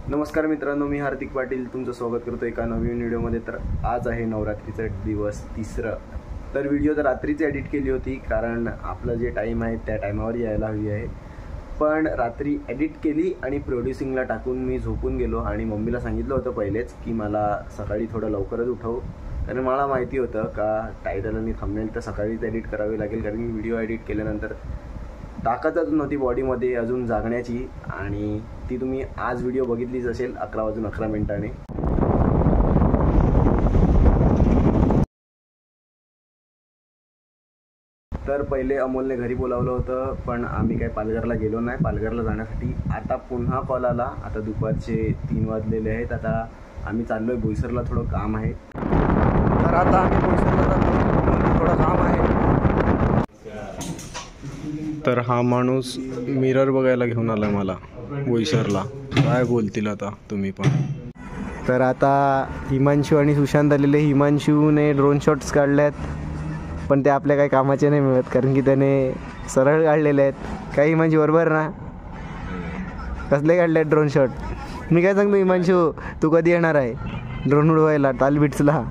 नमस्कार मित्रांनो, मी हार्दिक पाटील तुमचं स्वागत करतो एका नवीन व्हिडिओमध्ये। तर आज आहे नवरात्रीचा दिवस तिसरा। तर व्हिडिओ तर रात्रीच एडिट केली होती कारण आपलं जे टाईम आहे त्या टायमावर यायला हवी आहे, पण रात्री एडिट केली आणि प्रोड्युसिंगला टाकून मी झोपून गेलो। आणि मम्मीला सांगितलं होतं पहिलेच की मला सकाळी थोडं लवकरच उठव, कारण मला माहिती होतं का टायटल आणि थंबनेल तर सकाळीच एडिट करावी लागेल, कारण व्हिडिओ एडिट केल्यानंतर ताकदच नव्हती बॉडीमध्ये अजून जागण्याची। आणि ती तुम्ही आज व्हिडिओ बघितलीच असेल 11:11 तर पहिले अमोलने घरी बोलावलं होतं, पण आम्ही काय पालघरला गेलो नाही। पालघरला जाण्यासाठी आता पुन्हा कॉल आला। आता दुपारचे 3 वाजलेले आहेत। आता आम्ही चाललोय बोईसरला, थोडं काम आहे। तर आता आम्ही बोईसरला जातो, थोडं काम आहे। तर हा माणूस मिरर बघायला घेऊन आला मला बोईसरला। काय बोलतील आता तुम्ही पण। तर आता हिमांशू आणि सुशांत आलेले। हिमांशूने ड्रोन शॉट्स काढल्यात, पण ते आपल्या काही कामाचे नाही मिळत, कारण की त्याने सरळ काढलेले आहेत। काय हिमांशू बरोबर ना? कसले काढले आहेत ड्रोन शॉट? मी काय सांगतो हिमांशू, तू कधी येणार आहे ड्रोन उडवायला तालबीट्सला?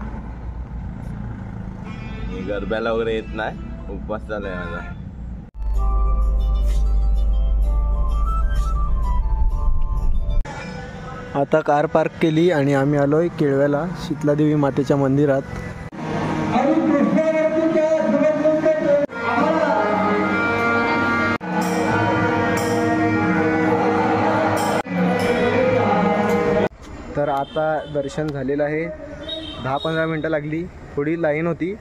गरब्याला वगैरे येत नाही, उपवास झालाय माझा। आता कार पार्क केली आणि आम्ही आलोय केळव्याला शीतलादेवी मातेच्या मंदिरात। तर आता दर्शन झालेलं आहे। 10-15 मिनटं लागली, थोडी लाईन होती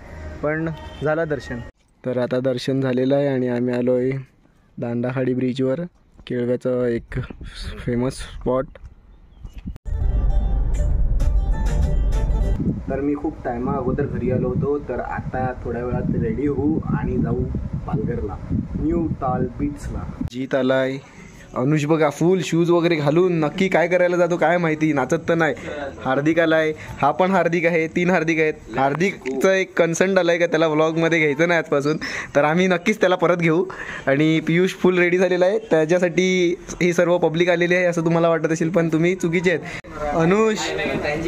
पण झालं दर्शन। तर आता दर्शन झालेलं आहे आणि आम्ही आलोय दांडाखाडी ब्रिजवर, केळव्याचं एक फेमस स्पॉट। तर मी खूप टायमा अगोदर घरी आलो होतो, तर आता थोड्या वेळात रेडी होऊ आणि जाऊ पालघरला, न्यू तालबीट्सला। जीत आलाय, अनुष बघा फुल शूज वगैरे घालून, नक्की काय करायला जातो काय माहिती, नाचत तर नाही। हार्दिक आलाय, हा पण हार्दिक आहे, 3 हार्दिक आहेत। हार्दिकचं एक कन्सर्ट आलाय का त्याला व्लॉगमध्ये घ्यायचं नाही आजपासून, तर आम्ही नक्कीच त्याला परत घेऊ। आणि पियुष फुल रेडी झालेला आहे, त्याच्यासाठी ही सर्व पब्लिक आलेली आहे असं तुम्हाला वाटत असेल, पण तुम्ही चुकीचे आहेत। अनुष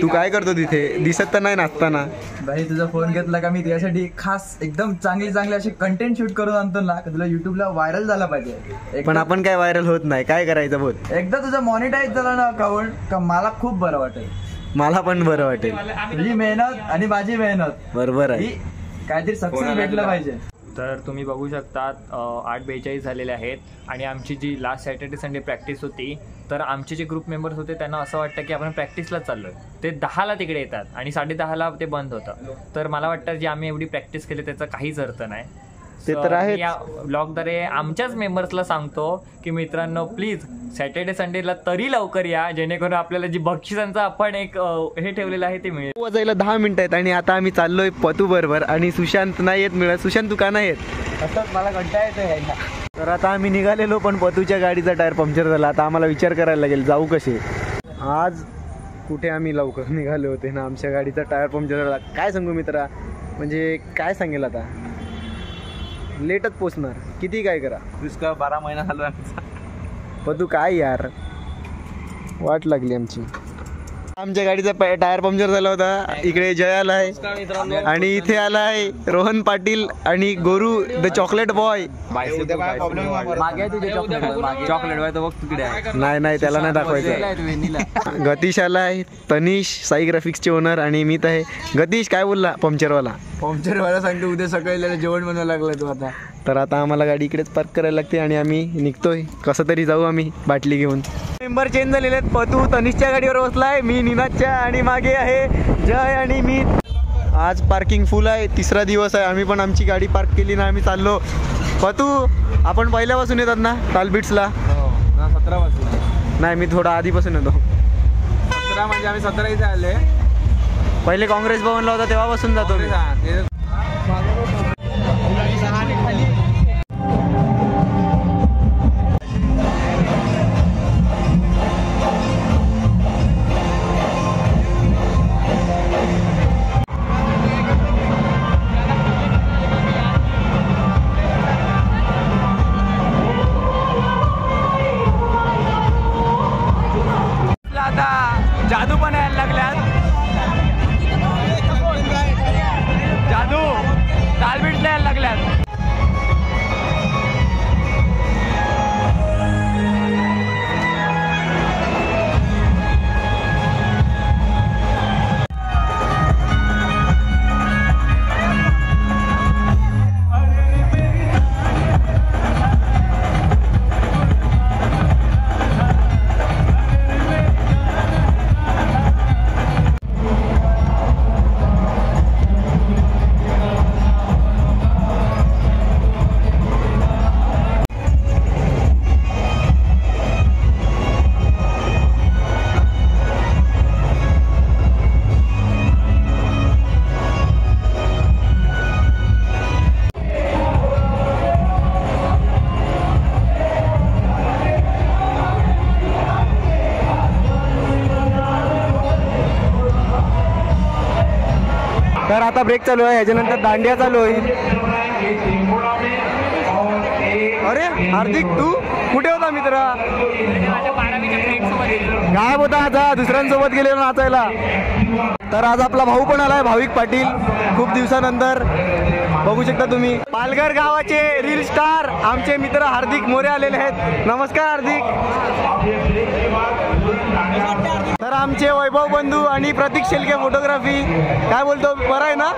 तू काय करतो तिथे? दिसत तर नाही नाचताना। भाई तुझा फोन घेतला का मी त्यासाठी खास एकदम चांगले असे कंटेंट शूट करून आणतो ना, तुला युट्यूबला व्हायरल झाला पाहिजे। पण आपण काय व्हायरल होत नाही, काय करायचं बोल? एकदा तुझं मॉनिटाईज झाला ना अकाउंट का मला खूप बरं वाटेल। मला पण बरं वाटेल। तुझी मेहनत आणि माझी मेहनत बरोबर आहे, काहीतरी सक्सेस भेटलं पाहिजे। तर तुम्ही बघू शकता 8:42 झालेले आहेत आणि आमची जी लास्ट सॅटर्डे संडे प्रॅक्टिस होती, तर आमचे जे ग्रुप मेंबर्स होते त्यांना असं वाटतं की आपण प्रॅक्टिसला चाललो आहे। ते 10ला तिकडे येतात आणि 10:30ला ते बंद होतं। तर मला वाटतं जी आम्ही एवढी प्रॅक्टिस केली त्याचा काहीच अर्थ नाही। ते तर आहे। या ब्लॉगद्वारे आमच्याच मेंबर्सला सांगतो की मित्रांनो प्लीज सॅटर्डे संडेला तरी लवकर या, जेणेकरून आपल्याला जी बक्षिसांचा आपण एक हे ठेवलेलं आहे ते मिळेल। वाजायला 10 मिनिटं आहेत आणि आता आम्ही चाललोय पतू बरोबर, आणि सुशांत नाही येत मिळत। सुशांत तू का नाही येत? असंच मला कंटाळा येतो यायला। तर आता आम्ही निघालेलो, पण पतूच्या गाडीचा टायर पंक्चर झाला। आता आम्हाला विचार करायला लागेल जाऊ कसे। आज कुठे आम्ही लवकर निघाले होते ना, आमच्या गाडीचा टायर पंक्चर झाला। काय सांगू मित्रा, म्हणजे काय सांगेल आता, लेटच पोचणार, किती काय करा। 12 महिना झालो आमचा। पतू काय यार, वाट लागली आमची। आमच्या गाडीचा टायर पंक्चर झाला होता। इकडे जय आलाय आणि इथे आलाय रोहन पाटील आणि गोरू द चॉकलेट बॉय। नाही त्याला नाही दाखवायचं। गतीश आलाय, तनिष साई ग्राफिक्सचे ओनर, आणि मी तर आहे। गतीश काय बोलला पंक्चरवाला सांगतो उद्या सकाळी जेवण बनवायला लागलं तू आता। तर आता आम्हाला गाडी इकडेच पार्क करायला लागते आणि आम्ही निघतोय, कसं तरी जाऊ आम्ही बाटली घेऊन। मेंबर चेंज झालेले आहेत। पतू तनिषच्या गाडीवर बसलाय, मी निनादच्या, आणि मागे आहे जय आणि मी। आज पार्किंग फुल आहे, तिसरा दिवस आहे। आम्ही पण आमची गाडी पार्क केली ना आम्ही चाललो। पतू आपण पहिल्यापासून येतात ना तालबीट्सला? 17 पासून नाही, मी थोडा आधीपासून येतो। 17 म्हणजे आम्ही 17 इथे आले। पहिले काँग्रेस भवनला होता तेव्हापासून जातो मी। तर आता ब्रेक चालू आहे, याच्यानंतर दांडिया चालू होईल. अरे हार्दिक तू कुठे होता मित्र? गायब होता आता, दुसऱ्यांसोबत गेलेला नाचायला. तर आज आपला भाऊ पण आलाय, भाविक पाटील, खूप दिवसानंतर. बघू शकता तुम्ही पालघर गावाचे रील स्टार आमचे मित्र हार्दिक मोरे आलेले आहेत. नमस्कार हार्दिक. तर आमचे वैभव बंधू आणि प्रतीक शेलके फोटोग्राफी. काय बोलतो, बरं आहे ना?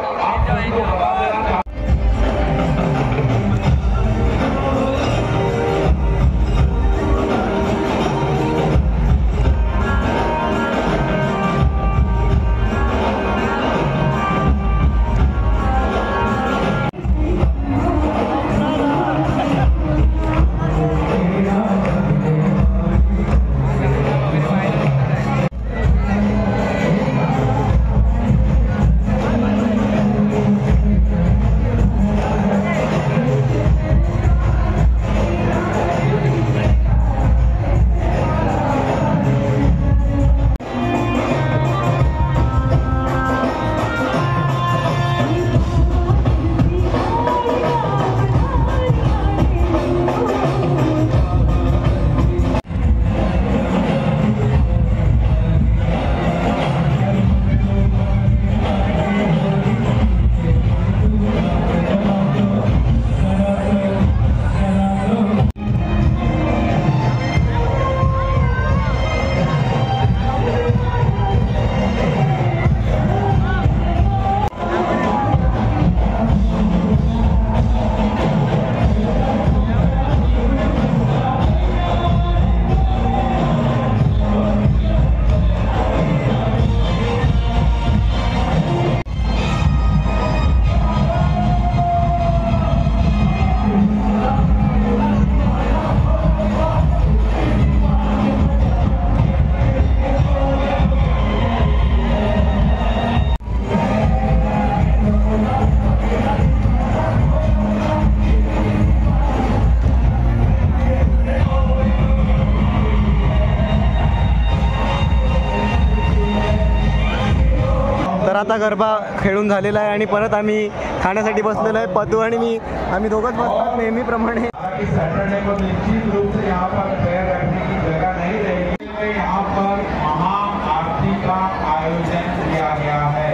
आता गरबा खेळून झालेला आहे आणि परत आम्ही खाण्यासाठी बसलेलो आहे. पतू आणि मी, आम्ही दोघंच बसतात नेहमीप्रमाणे. सैटरडे को निश्चित रूप से यहाँ पर पैर रखने की जगह नहीं रहेगी. यहाँ पर महाआरती का आयोजन किया गया है.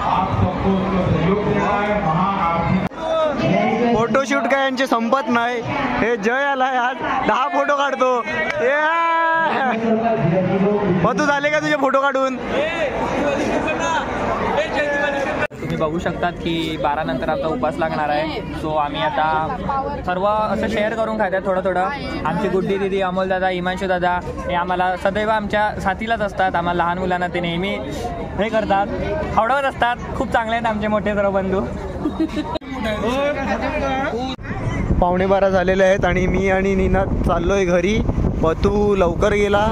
आप सबको उसको सहयोग देना है. महाआरती फोटोशूट काय यांचे संपत नाही. हे जय आलाय आज, 10 फोटो काढतो. पतू झाले का तुझे फोटो काढून? तुम्ही बघू शकतात की 12 नंतर आमचा उपास लागणार आहे. सो आम्ही आता सर्व असं शेअर करून खातात थोडं थोडं. आमची गुड्डी दिदी, अमोल दादा, हिमांशू दादा हे आम्हाला सदैव आमच्या साथीलाच असतात. आम्हाला लहान मुलांना ते नेहमी हे करतात, आवडत असतात. खूप चांगले आहेत आमचे मोठे सर्व बंधू. 11:15 झालेले आहेत आणि मी आणि नीना चाललोय घरी. पतू लवकर गेला,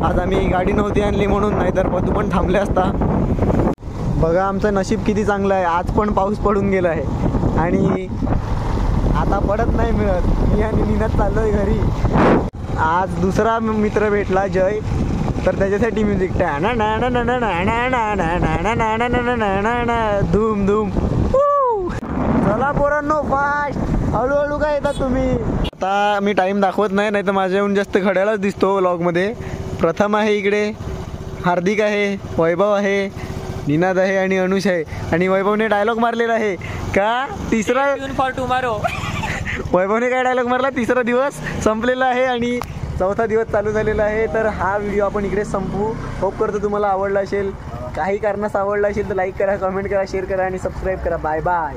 आज आम्ही गाडी नव्हती आणली म्हणून, नाहीतर पतू पण थांबले असता. बघा आमचं नशीब किती चांगलं आहे, आज पण पाऊस पडून गेला आहे आणि आता पडत नाही मिळत. मी आणि नीना चाललोय घरी. आज दुसरा मित्र भेटला जय, तर त्याच्यासाठी म्युझिक धूम धूम. चला पोरांनो फास्ट, हळूहळू काय येतात तुम्ही. आता मी टाइम दाखवत नाही, नाही तर माझ्याहून जास्त घड्याळच दिसतो व्लॉगमध्ये. प्रथम आहे इकडे, हार्दिक आहे, वैभव आहे, निनाद आहे आणि अनुष आहे. आणि वैभवने डायलॉग मारलेला आहे का तिसरा फॉर टुमारो. वैभवने काय डायलॉग मारला, तिसरा दिवस संपलेला आहे आणि चौथा दिवस चालू झालेला आहे. तर हा व्हिडिओ आपण इकडे संपवू. होप करतो तुम्हाला आवडला असेल. काही कारणास आवडला असेल तर लाईक करा, कमेंट करा, शेअर करा आणि सबस्क्राईब करा. Bye bye.